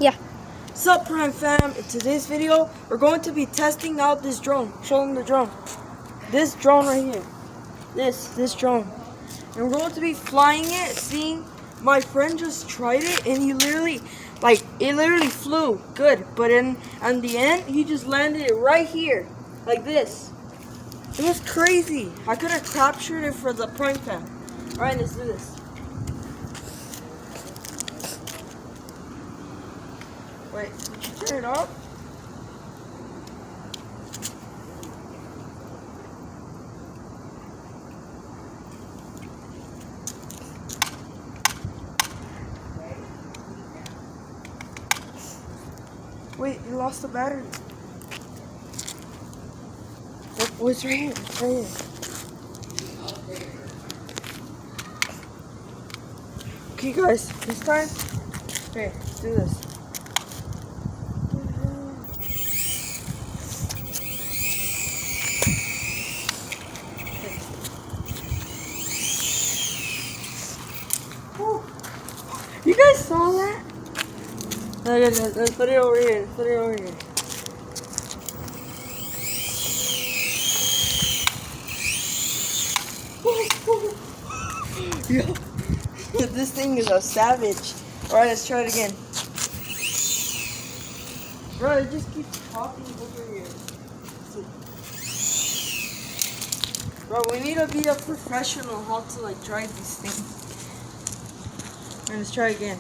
Yeah. Sup, Prime Fam? In today's video, we're going to be testing out this drone. Show them the drone. This drone right here. This drone. And we're going to be flying it, seeing. My friend just tried it, and he literally, it literally flew good. But in the end, he just landed it right here, like this. It was crazy. I could have captured it for the Prime Fam. All right, let's do this. Wait, did you turn it off? Wait, you lost the battery. Oh, it's right here. It's right here. Okay, guys, this time. Okay, let's do this. You guys saw that? Let's put it over here. Let's put it over here. Yo, this thing is a savage. Alright, let's try it again. Bro, it just keeps popping over here. Bro, we need to be a professional how to drive these things. Alright, let's try again.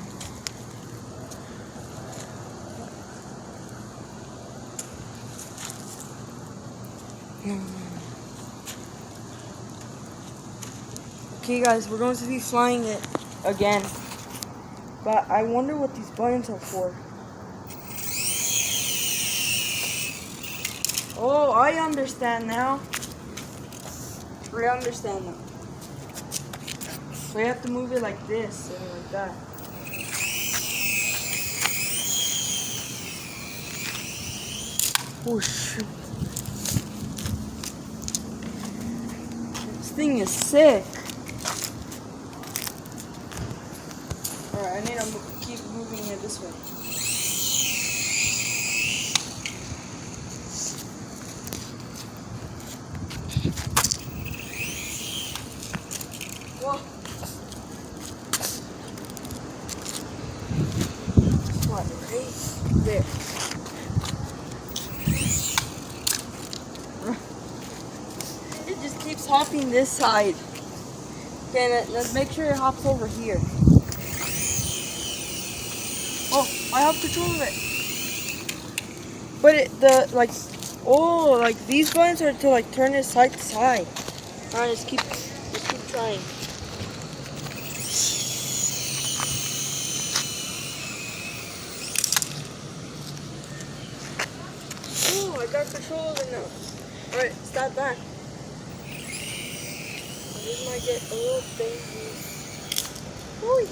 Okay guys, we're going to be flying it again. But I wonder what these buttons are for. Oh, I understand now. I understand now. So you have to move it like this and like that. Oh shoot. This thing is sick. Alright, I need to keep moving it this way. Whoa. What, right there. It just keeps hopping this side. Okay, let's make sure it hops over here. Oh, I have control of it. But these buttons are to turn it side to side. Alright, let's keep trying. Oh, I got control of it now. Alright, stop back. This might get a little dangerous. Woo!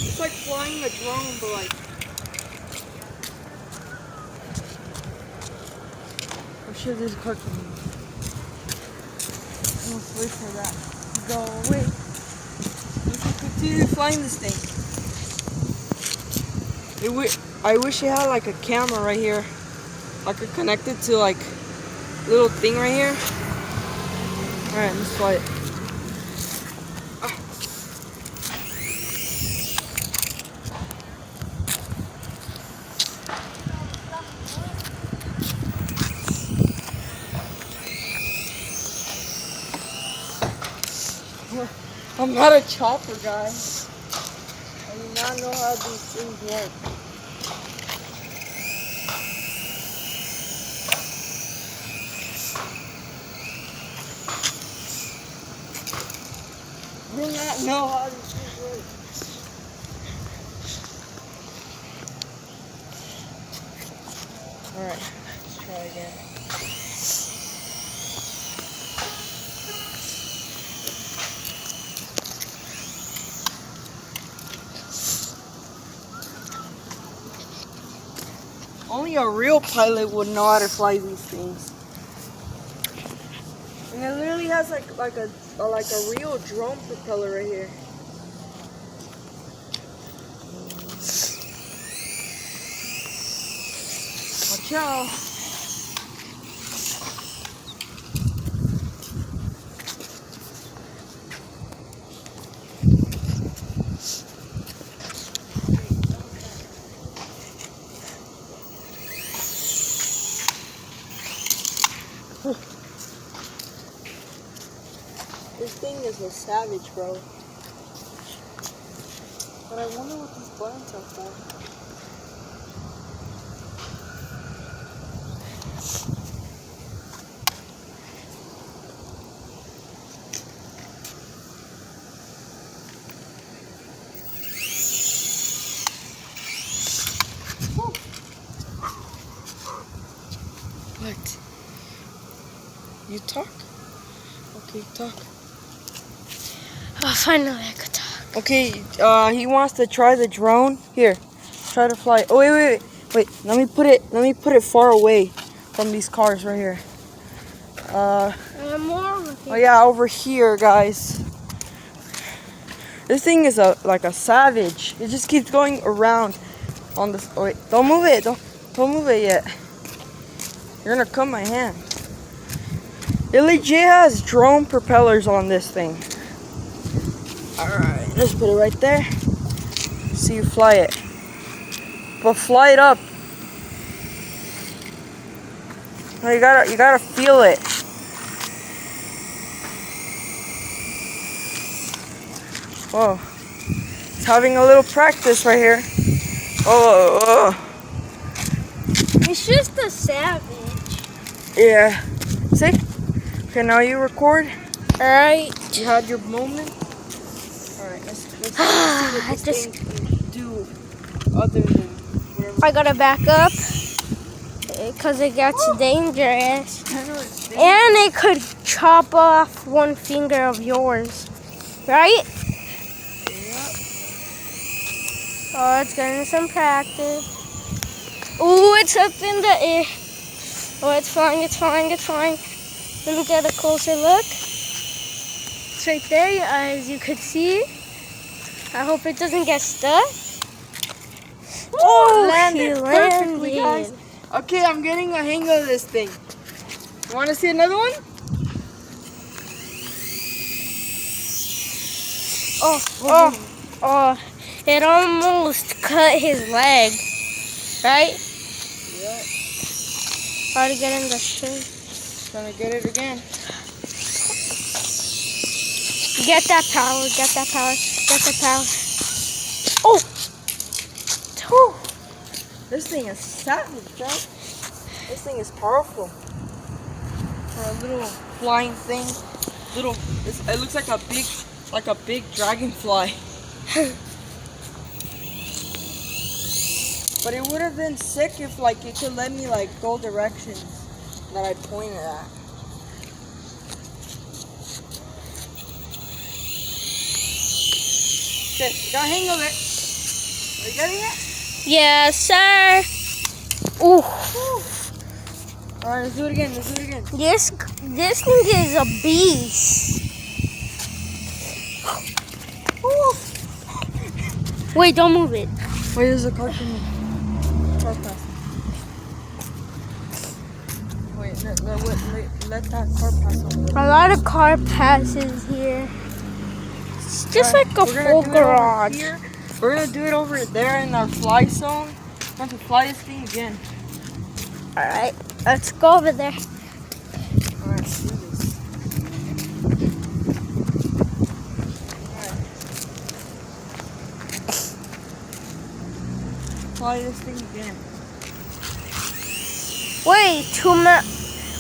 It's like flying a drone, but oh shit, there's a car coming. Let's wait for that. Go away. We can continue flying this thing. I wish it had a camera right here. I could connect it to little thing right here. Alright, let's fly it. I'm not a chopper, guys. I do not know how these things work. do not know how this thing works. Alright, let's try again. Only a real pilot would know how to fly these things. And it literally has like a real drone propeller right here. Watch out. This thing is a savage, bro. But I wonder what these buttons are for. What? You talk? Okay, talk. Oh, finally I could talk. Okay, he wants to try the drone. Here, try to fly. Oh wait. Let me put it far away from these cars right here. More over here. Oh yeah, over here, guys. This thing is like a savage. It just keeps going around on this. Oh wait, don't move it. Don't move it yet. You're gonna cut my hand. It legit has drone propellers on this thing. Alright, let's put it right there. See you fly it. But fly it up. No, you gotta feel it. Whoa. It's having a little practice right here. Oh. It's just a savage. Yeah. See? Okay, now you record. Alright. You had your moment. Alright, let's see what this thing can do other than whatever. I gotta back up because it gets dangerous. I know it's dangerous. And it could chop off one finger of yours. Right? Yep. Oh, it's getting some practice. Ooh, it's up in the air. Oh, it's flying. Let me get a closer look. It's right there, as you could see. I hope it doesn't get stuck. Oh, landed he perfectly, landed. guys. Okay, I'm getting a hang of this thing. You want to see another one? Oh, it almost cut his leg. Right? Yeah. Try to get in the shade. Trying to get it again. Get that power. Oh! This thing is savage, bro. This thing is powerful. For a little flying thing. It looks like a big dragonfly. But it would have been sick if it could let me go directions that I pointed at. Okay, got a hang of it. Are you getting it? Yes, sir. Ooh. Alright, let's do it again. This thing is a beast. Wait, don't move it. Wait, there's a car coming. Car pass. Wait, let that car pass over. A lot of car passes here. It's just like a full garage. We're gonna do it over there in our fly zone. We're going to fly this thing again. Alright, let's go over there. Alright, let's do this. Alright. Fly this thing again. Wait,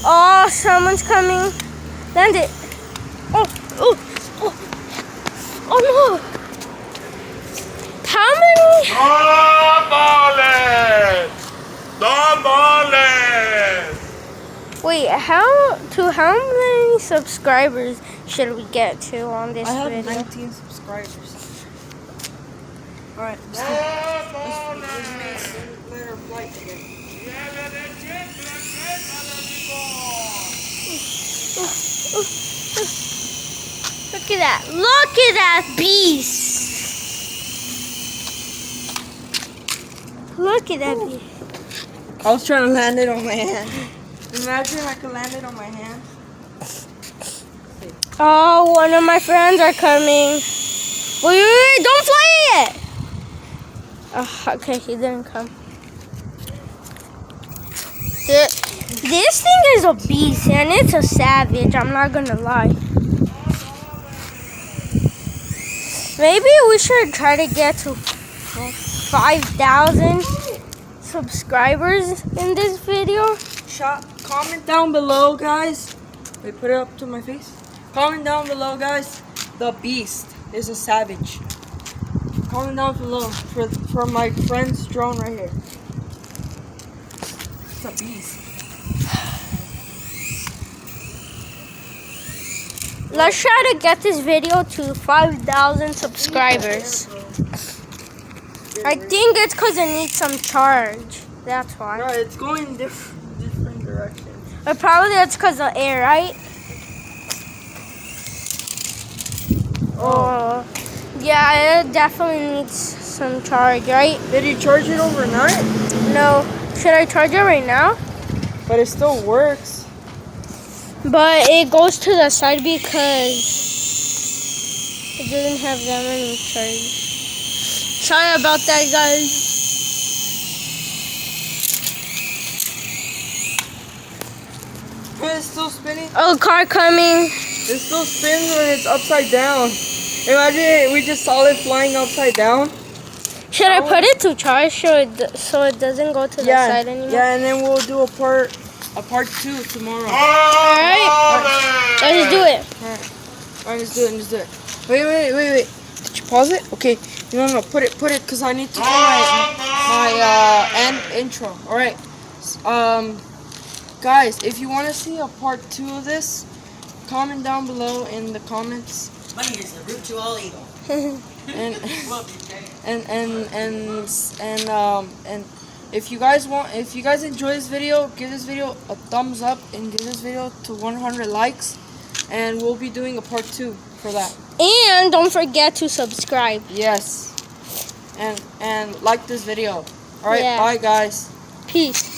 oh, someone's coming. Land it. Oh. Oh. How many? Wait, how many subscribers should we get to on this I have video? 19 subscribers. Alright, let's let her flight again. Look at that. Look at that beast. Look at that beast. I was trying to land it on my hand. Imagine I could land it on my hand. Oh, one of my friends are coming. Wait, don't fly it. Oh, okay, he didn't come. This thing is a beast and it's a savage. I'm not gonna lie. Maybe we should try to get to 5,000 subscribers in this video. Comment down below, guys. Wait, put it up to my face. Comment down below, guys. The beast is a savage. Comment down below for my friend's drone right here. It's a beast. Let's try to get this video to 5,000 subscribers. I think it's because it needs some charge. That's why. No, it's going different directions. But probably that's because of air, right? Oh. Yeah, it definitely needs some charge, right? Did you charge it overnight? No. Should I charge it right now? But it still works. But it goes to the side because it doesn't have that many charge. Sorry about that, guys. It's still spinning. Oh, car coming. It still spins when it's upside down. Imagine we just saw it flying upside down. Should I put it to charge so it doesn't go to the side anymore? Yeah, and then we'll do a part 2 tomorrow. Alright. Let's do it. Alright, let's do it. Wait. Did you pause it? Okay. No, put it, because I need to do my end intro. Alright. Guys, if you want to see a part 2 of this, comment down below in the comments. Money is the root to all evil. and if you guys enjoy this video, give this video a thumbs up and give this video to 100 likes, and we'll be doing a part 2 for that. And don't forget to subscribe. Yes. And like this video. All right, Yeah. Bye guys. Peace.